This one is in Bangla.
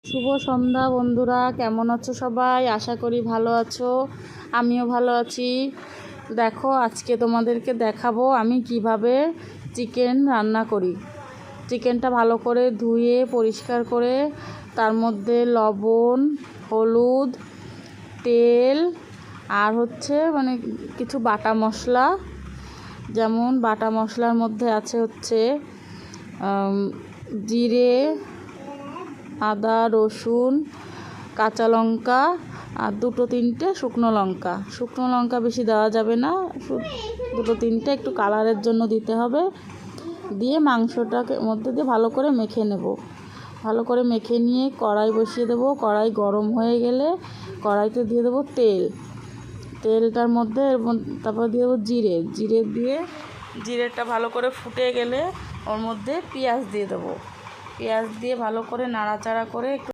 শুভ সন্ধ্যা বন্ধুরা, কেমন আছো সবাই? আশা করি ভালো আছো, আমিও ভালো আছি। দেখো, আজকে তোমাদেরকে দেখাবো আমি কিভাবে চিকেন রান্না করি। চিকেনটা ভালো করে ধুয়ে পরিষ্কার করে তার মধ্যে লবণ, হলুদ, তেল আর কিছু বাটা মশলা, যেমন বাটা মশলার মধ্যে আছে জিরে, আদা, রসুন, কাঁচা লঙ্কা আর দুটো তিনটে শুকনো লঙ্কা বেশি দেওয়া যাবে না, দুটো তিনটে একটু কালারের জন্য দিতে হবে। দিয়ে মাংসটাকে মধ্যে দিয়ে ভালো করে মেখে নেব। ভালো করে মেখে নিয়ে কড়াই বসিয়ে দেবো। কড়াই গরম হয়ে গেলে কড়াইতে দিয়ে দেবো তেলটার মধ্যে তারপর দিয়ে দেবো জিরে দিয়ে জিরেটা ভালো করে ফুটে গেলে ওর মধ্যে পেঁয়াজ দিয়ে দেবো। পেঁয়াজ দিয়ে ভালো করে নাড়াচাড়া করে একটু